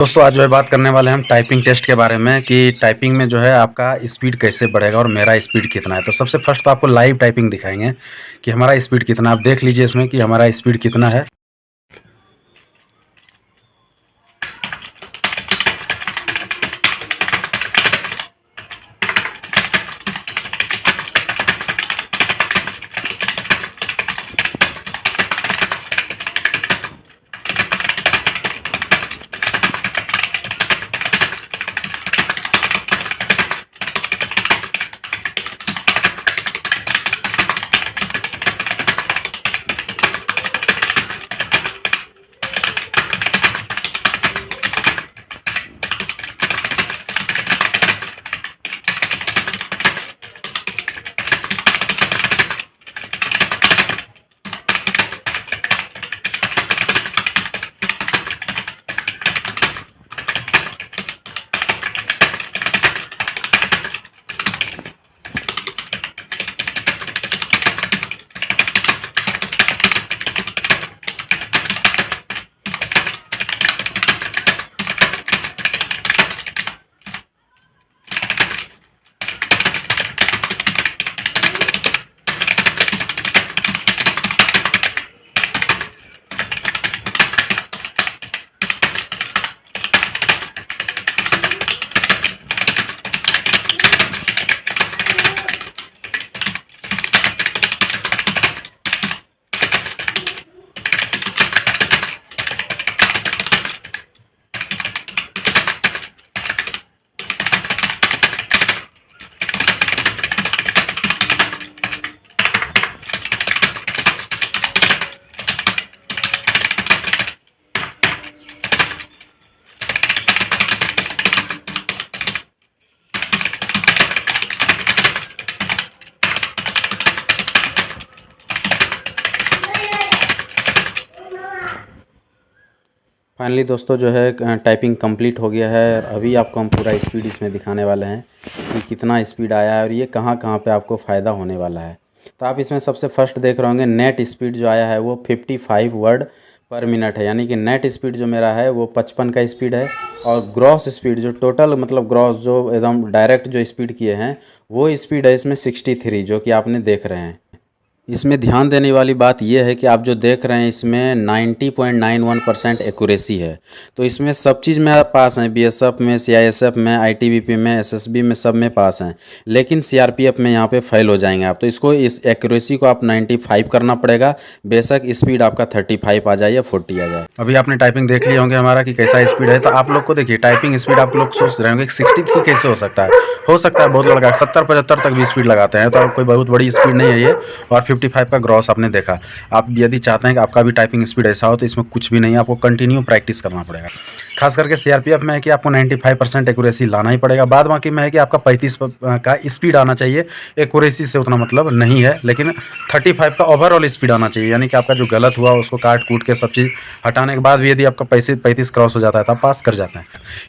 दोस्तों आज जो है बात करने वाले हैं हम टाइपिंग टेस्ट के बारे में कि टाइपिंग में जो है आपका स्पीड कैसे बढ़ेगा और मेरा स्पीड कितना है। तो सबसे फर्स्ट तो आपको लाइव टाइपिंग दिखाएंगे कि हमारा स्पीड कितना, आप देख लीजिए इसमें कि हमारा स्पीड कितना है। फाइनली दोस्तों जो है टाइपिंग कंप्लीट हो गया है। अभी आपको हम पूरा स्पीड इसमें दिखाने वाले हैं कि कितना स्पीड आया है और ये कहाँ कहाँ पे आपको फ़ायदा होने वाला है। तो आप इसमें सबसे फर्स्ट देख रहे होंगे नेट स्पीड जो आया है वो 55 वर्ड पर मिनट है, यानी कि नेट स्पीड जो मेरा है वो 55 का स्पीड है। और ग्रॉस स्पीड जो टोटल मतलब ग्रॉस जो एकदम डायरेक्ट जो स्पीड किए हैं वो स्पीड है इसमें 63, जो कि आपने देख रहे हैं। इसमें ध्यान देने वाली बात यह है कि आप जो देख रहे हैं इसमें 90.91% एक्यूरेसी है। तो इसमें सब चीज़ में आप पास हैं, बीएसएफ में, सीआईएसएफ में, आईटीबीपी में, एसएसबी में, सब में पास हैं, लेकिन सीआरपीएफ में यहाँ पे फेल हो जाएंगे आप। तो इसको इस एक्यूरेसी को आप 95 करना पड़ेगा, बेशक स्पीड आपका 35 आ जाए या 40 आ जाए। अभी आपने टाइपिंग देख लिया होंगे हमारा कि कैसा स्पीड है। तो आप लोग को देखिए टाइपिंग स्पीड आप लोग सोच रहे होंगे 63 कैसे हो सकता है। बहुत लड़का 70-75 तक भी स्पीड लगाते हैं, तो कोई बहुत बड़ी स्पीड नहीं है ये। और 55 का ग्रॉस आपने देखा। आप यदि चाहते हैं कि आपका भी टाइपिंग स्पीड ऐसा हो तो इसमें कुछ भी नहीं है, आपको कंटिन्यू प्रैक्टिस करना पड़ेगा। खास करके सीआरपीएफ में है कि आपको 95% एक्यूरेसी लाना ही पड़ेगा। बाद बाकी में है कि आपका 35 का स्पीड आना चाहिए। एक्यूरेसी से उतना मतलब नहीं है, लेकिन 35 का ओवरऑल स्पीड आना चाहिए, यानी कि आपका जो गलत हुआ उसको काट कूट के सब चीज़ हटाने के बाद भी यदि आपका 35 क्रॉस हो जाता है तो आप पास कर जाते हैं।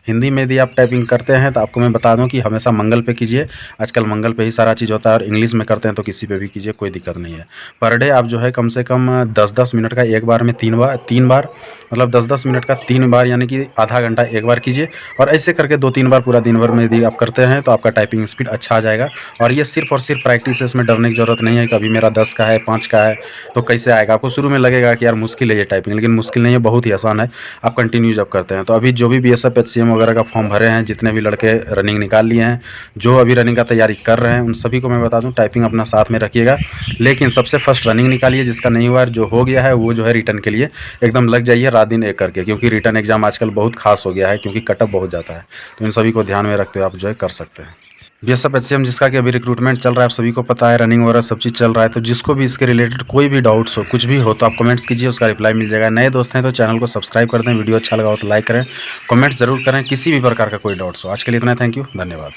हिंदी में यदि आप टाइपिंग करते हैं तो आपको मैं बता दूं कि हमेशा मंगल पे कीजिए, आजकल मंगल पे ही सारा चीज़ होता है। और इंग्लिश में करते हैं तो किसी पे भी कीजिए, कोई दिक्कत नहीं है। पर डे आप जो है कम से कम 10-10 मिनट का एक बार में 3 बार मतलब 10-10 मिनट का 3 बार, यानी कि आधा घंटा एक बार कीजिए। और ऐसे करके 2-3 बार पूरा दिन भर में यदि आप करते हैं तो आपका टाइपिंग स्पीड अच्छा आ जाएगा। और ये सिर्फ और सिर्फ प्रैक्टिस है, इसमें डरने की ज़रूरत नहीं है कि अभी मेरा 10 का है, 5 का है तो कैसे आएगा। आपको शुरू में लगेगा कि यार मुश्किल है ये टाइपिंग, लेकिन मुश्किल नहीं है, बहुत ही आसान है आप कंटिन्यू जब करते हैं तो। अभी जो भी बीएसएफ एचसीएम वगैरह का फॉर्म भरे हैं, जितने भी लड़के रनिंग निकाल लिए हैं, जो अभी रनिंग का तैयारी कर रहे हैं, उन सभी को मैं बता दूं टाइपिंग अपना साथ में रखिएगा। लेकिन सबसे फर्स्ट रनिंग निकालिए, जिसका नहीं हुआ जो हो गया है वो जो है रिटर्न के लिए एकदम लग जाइए रात दिन एक करके, क्योंकि रिटर्न एग्जाम आजकल बहुत खास हो गया है, क्योंकि कटअप बहुत जाता है। तो इन सभी को ध्यान में रखते हुए आप जो है कर सकते हैं। बीएसएफ एचसीएम जिसका कि अभी रिक्रूटमेंट चल रहा है, आप सभी को पता है, रनिंग वगैरह सब चीज़ चल रहा है। तो जिसको भी इसके रिलेटेड कोई भी डाउट्स हो, कुछ भी हो, तो आप कमेंट्स कीजिए, उसका रिप्लाई मिल जाएगा। नए दोस्त हैं तो चैनल को सब्सक्राइब कर दें, वीडियो अच्छा लगा हो तो लाइक करें, कमेंट्स जरूर करें, किसी भी प्रकार का कोई डाउट्स हो। आज के लिए इतना, थैंक यू, धन्यवाद।